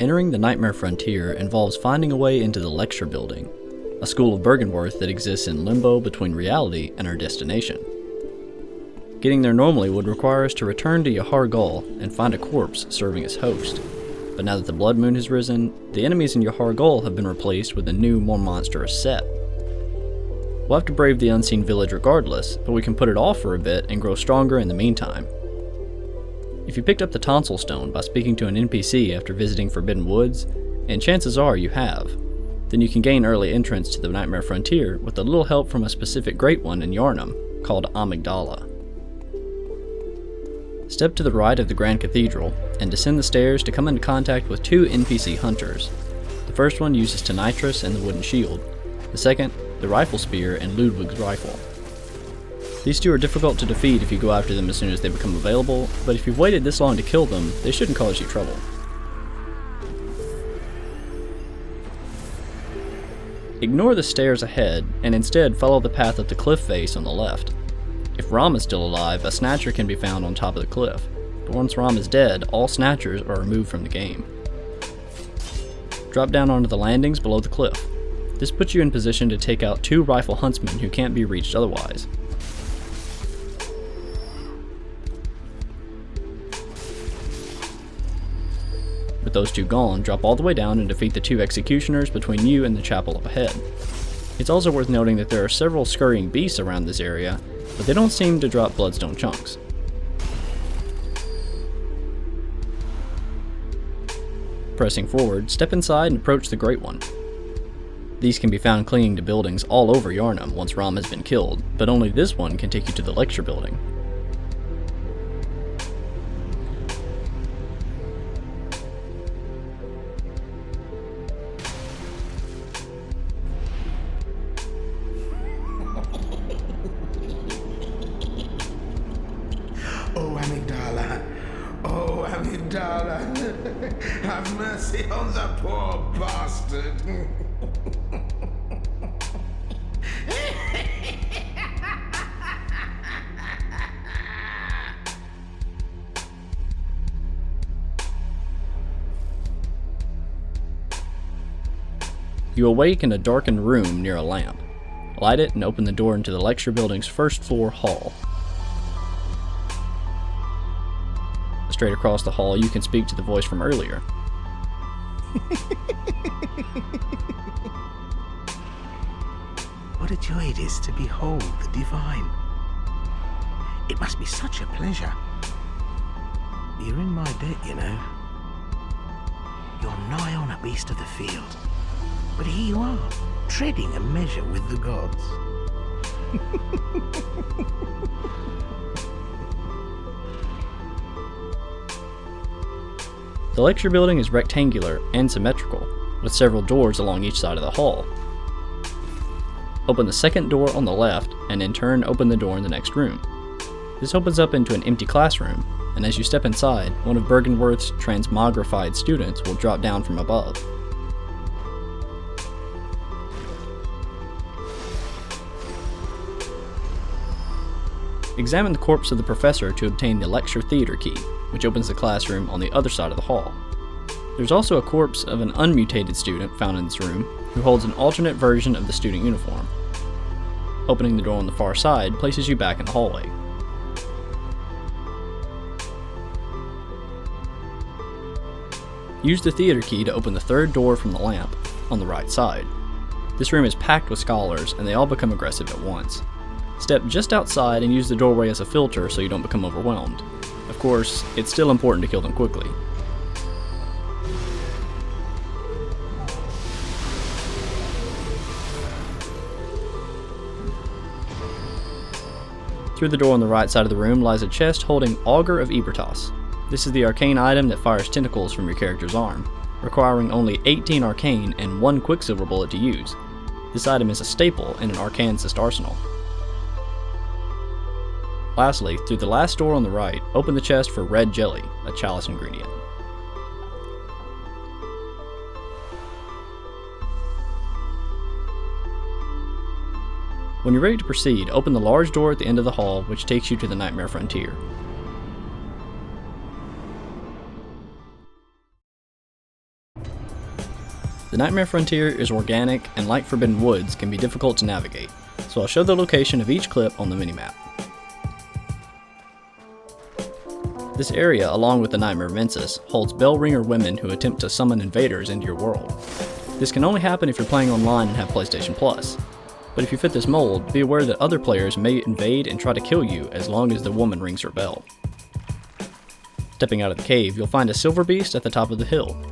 Entering the Nightmare Frontier involves finding a way into the Lecture Building, a school of Bergenworth that exists in limbo between reality and our destination. Getting there normally would require us to return to Yahar Gul and find a corpse serving as host, but now that the blood moon has risen, the enemies in Yahar Gul have been replaced with a new, more monstrous set. We'll have to brave the unseen village regardless, but we can put it off for a bit and grow stronger in the meantime. If you picked up the Tonsil Stone by speaking to an NPC after visiting Forbidden Woods, and chances are you have, then you can gain early entrance to the Nightmare Frontier with a little help from a specific great one in Yharnam, called Amygdala. Step to the right of the Grand Cathedral, and descend the stairs to come into contact with two NPC hunters. The first one uses Tonitrus and the wooden shield, the second, the rifle spear and Ludwig's rifle. These two are difficult to defeat if you go after them as soon as they become available, but if you've waited this long to kill them, they shouldn't cause you trouble. Ignore the stairs ahead, and instead follow the path up the cliff face on the left. If Ram is still alive, a Snatcher can be found on top of the cliff, but once Ram is dead, all Snatchers are removed from the game. Drop down onto the landings below the cliff. This puts you in position to take out two rifle huntsmen who can't be reached otherwise. With those two gone, drop all the way down and defeat the two executioners between you and the chapel up ahead. It's also worth noting that there are several scurrying beasts around this area, but they don't seem to drop bloodstone chunks. Pressing forward, step inside and approach the Great One. These can be found clinging to buildings all over Yharnam once Ram has been killed, but only this one can take you to the Lecture Building. Oh, Amygdala, have mercy on the poor bastard. You awake in a darkened room near a lamp. Light it and open the door into the Lecture Building's first floor hall. Straight across the hall, you can speak to the voice from earlier. What a joy it is to behold the divine. It must be such a pleasure. You're in my debt, you know. You're nigh on a beast of the field. But here you are, treading a measure with the gods. The Lecture Building is rectangular and symmetrical, with several doors along each side of the hall. Open the second door on the left, and in turn open the door in the next room. This opens up into an empty classroom, and as you step inside, one of Bergenworth's transmogrified students will drop down from above. Examine the corpse of the professor to obtain the Lecture Theater key, which opens the classroom on the other side of the hall. There's also a corpse of an unmutated student found in this room, who holds an alternate version of the student uniform. Opening the door on the far side places you back in the hallway. Use the theater key to open the third door from the lamp, on the right side. This room is packed with scholars, and they all become aggressive at once. Step just outside and use the doorway as a filter so you don't become overwhelmed. Of course, it's still important to kill them quickly. Through the door on the right side of the room lies a chest holding Augur of Ebertas. This is the arcane item that fires tentacles from your character's arm, requiring only 18 arcane and 1 quicksilver bullet to use. This item is a staple in an arcanicist arsenal. Lastly, through the last door on the right, open the chest for red jelly, a chalice ingredient. When you're ready to proceed, open the large door at the end of the hall, which takes you to the Nightmare Frontier. The Nightmare Frontier is organic and, like Forbidden Woods, can be difficult to navigate, so I'll show the location of each clip on the minimap. This area, along with the Nightmare Mensis, holds bell-ringer women who attempt to summon invaders into your world. This can only happen if you're playing online and have PlayStation Plus, but if you fit this mold, be aware that other players may invade and try to kill you as long as the woman rings her bell. Stepping out of the cave, you'll find a silver beast at the top of the hill.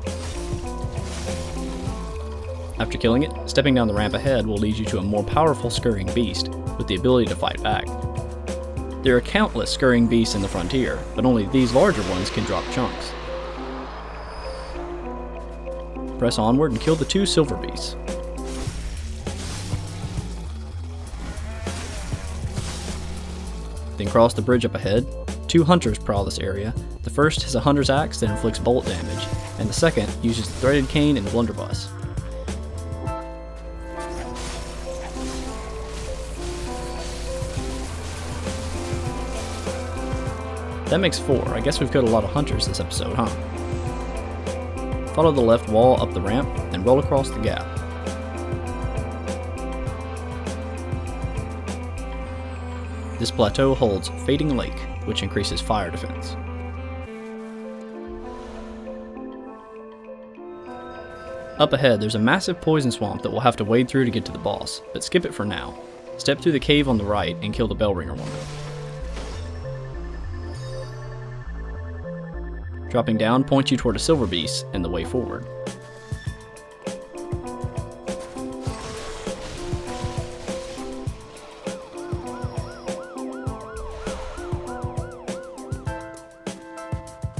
After killing it, stepping down the ramp ahead will lead you to a more powerful scurrying beast, with the ability to fight back. There are countless scurrying beasts in the frontier, but only these larger ones can drop chunks. Press onward and kill the 2 silver beasts. Then cross the bridge up ahead. 2 hunters prowl this area. The first has a hunter's axe that inflicts bolt damage, and the second uses the threaded cane and blunderbuss. That makes 4. I guess we've killed a lot of hunters this episode, huh? Follow the left wall up the ramp and roll across the gap. This plateau holds Fading Lake, which increases fire defense. Up ahead, there's a massive poison swamp that we'll have to wade through to get to the boss, but skip it for now. Step through the cave on the right and kill the bell-ringer woman. Dropping down points you toward a silver beast and the way forward.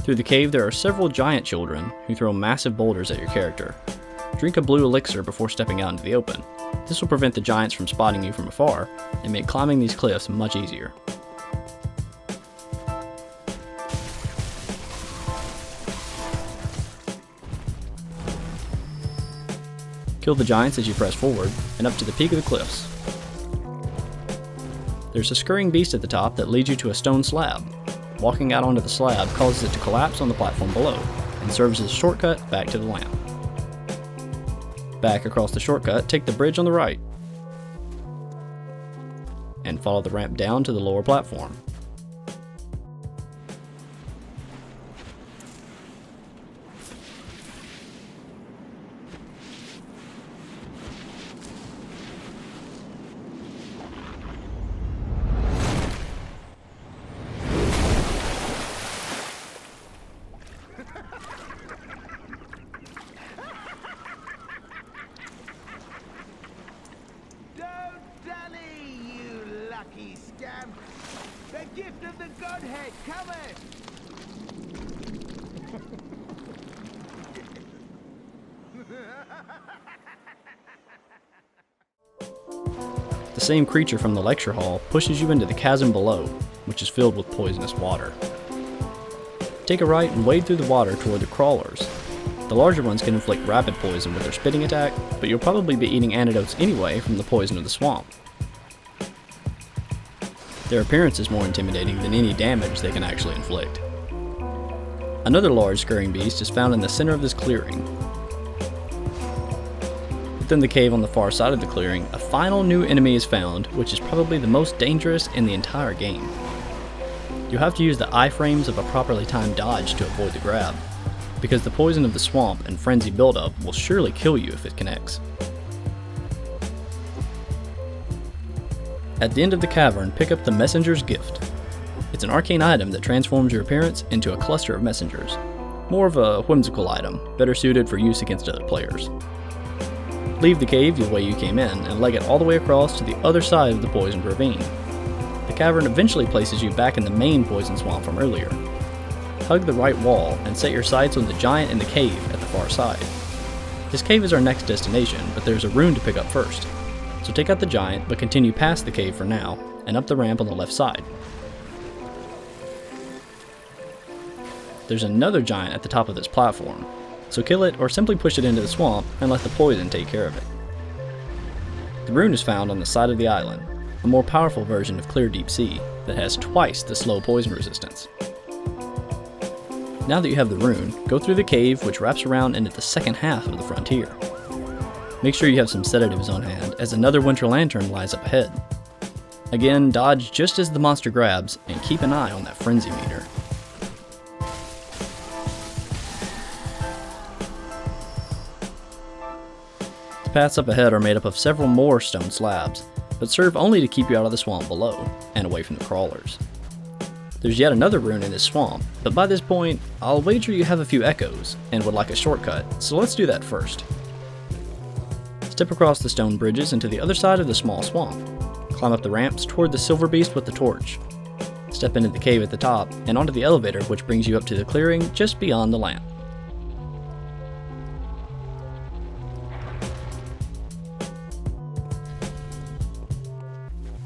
Through the cave there are several giant children who throw massive boulders at your character. Drink a blue elixir before stepping out into the open. This will prevent the giants from spotting you from afar and make climbing these cliffs much easier. Kill the giants as you press forward and up to the peak of the cliffs. There's a scurrying beast at the top that leads you to a stone slab. Walking out onto the slab causes it to collapse on the platform below, and serves as a shortcut back to the lamp. Back across the shortcut, take the bridge on the right, and follow the ramp down to the lower platform. The gift of the Godhead cometh! The same creature from the lecture hall pushes you into the chasm below, which is filled with poisonous water. Take a right and wade through the water toward the crawlers. The larger ones can inflict rapid poison with their spitting attack, but you'll probably be eating antidotes anyway from the poison of the swamp. Their appearance is more intimidating than any damage they can actually inflict. Another large scurrying beast is found in the center of this clearing. Within the cave on the far side of the clearing, a final new enemy is found, which is probably the most dangerous in the entire game. You'll have to use the iframes of a properly timed dodge to avoid the grab, because the poison of the swamp and frenzy buildup will surely kill you if it connects. At the end of the cavern, pick up the Messenger's Gift. It's an arcane item that transforms your appearance into a cluster of messengers. More of a whimsical item, better suited for use against other players. Leave the cave the way you came in, and leg it all the way across to the other side of the poisoned ravine. The cavern eventually places you back in the main poison swamp from earlier. Hug the right wall, and set your sights on the giant in the cave at the far side. This cave is our next destination, but there's a rune to pick up first. So take out the giant, but continue past the cave for now, and up the ramp on the left side. There's another giant at the top of this platform, so kill it or simply push it into the swamp and let the poison take care of it. The rune is found on the side of the island, a more powerful version of Clear Deep Sea that has twice the slow poison resistance. Now that you have the rune, go through the cave which wraps around into the second half of the frontier. Make sure you have some sedatives on hand, as another winter lantern lies up ahead. Again, dodge just as the monster grabs, and keep an eye on that frenzy meter. The paths up ahead are made up of several more stone slabs, but serve only to keep you out of the swamp below, and away from the crawlers. There's yet another rune in this swamp, but by this point, I'll wager you have a few echoes, and would like a shortcut, so let's do that first. Step across the stone bridges into the other side of the small swamp. Climb up the ramps toward the silver beast with the torch. Step into the cave at the top, and onto the elevator which brings you up to the clearing just beyond the lamp.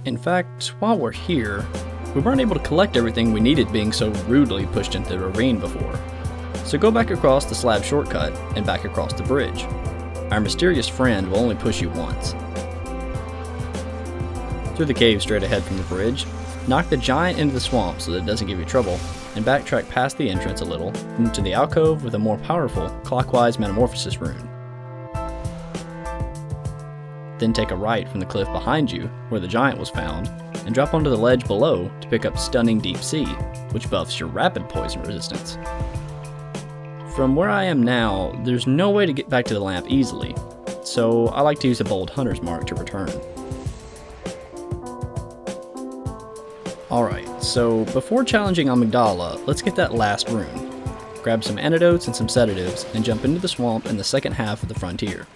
In fact, while we're here, we weren't able to collect everything we needed being so rudely pushed into the ravine before. So go back across the slab shortcut and back across the bridge. Our mysterious friend will only push you once. Through the cave straight ahead from the bridge, knock the giant into the swamp so that it doesn't give you trouble, and backtrack past the entrance a little into the alcove with a more powerful clockwise metamorphosis rune. Then take a right from the cliff behind you, where the giant was found, and drop onto the ledge below to pick up Stunning Deep Sea, which buffs your rapid poison resistance. From where I am now, there's no way to get back to the lamp easily, so I like to use a bold hunter's mark to return. Alright, so before challenging Amygdala, let's get that last rune. Grab some antidotes and some sedatives, and jump into the swamp in the second half of the frontier.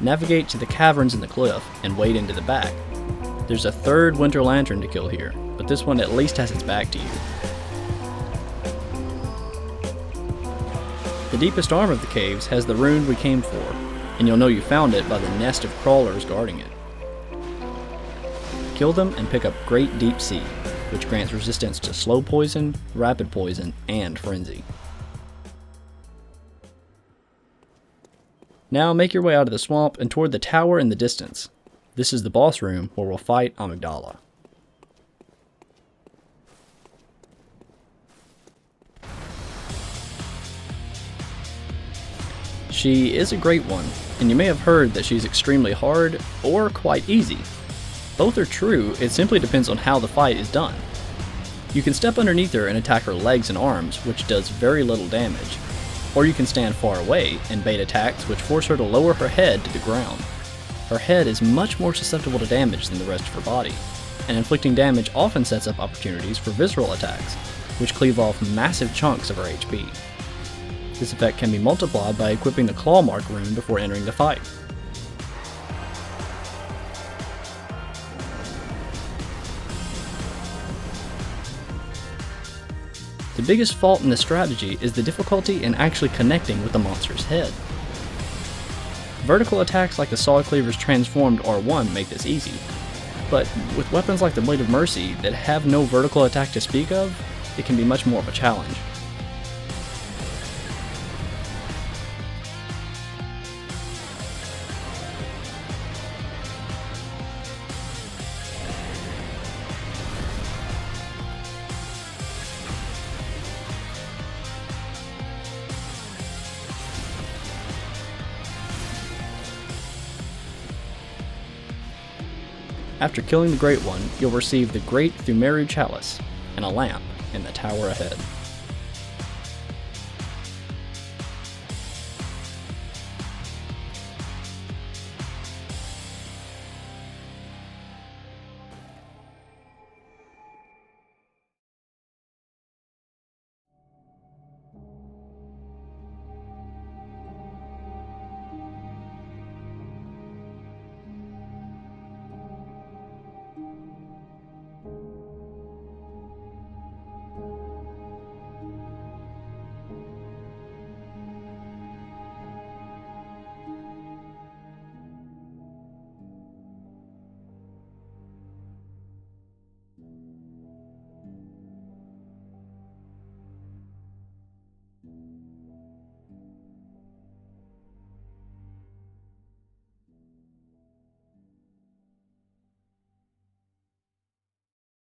Navigate to the caverns in the cliff, and wade into the back. There's a third winter lantern to kill here, but this one at least has its back to you. The deepest arm of the caves has the rune we came for, and you'll know you found it by the nest of crawlers guarding it. Kill them and pick up Great Deep Sea, which grants resistance to slow poison, rapid poison, and frenzy. Now make your way out of the swamp and toward the tower in the distance. This is the boss room where we'll fight Amygdala. She is a great one, and you may have heard that she's extremely hard or quite easy. Both are true, it simply depends on how the fight is done. You can step underneath her and attack her legs and arms, which does very little damage. Or you can stand far away and bait attacks which force her to lower her head to the ground. Her head is much more susceptible to damage than the rest of her body, and inflicting damage often sets up opportunities for visceral attacks, which cleave off massive chunks of her HP. This effect can be multiplied by equipping the Claw Mark rune before entering the fight. The biggest fault in this strategy is the difficulty in actually connecting with the monster's head. Vertical attacks like the Saw Cleaver's transformed R1 make this easy, but with weapons like the Blade of Mercy that have no vertical attack to speak of, it can be much more of a challenge. After killing the Great One, you'll receive the Great Thumeru Chalice and a lamp in the tower ahead.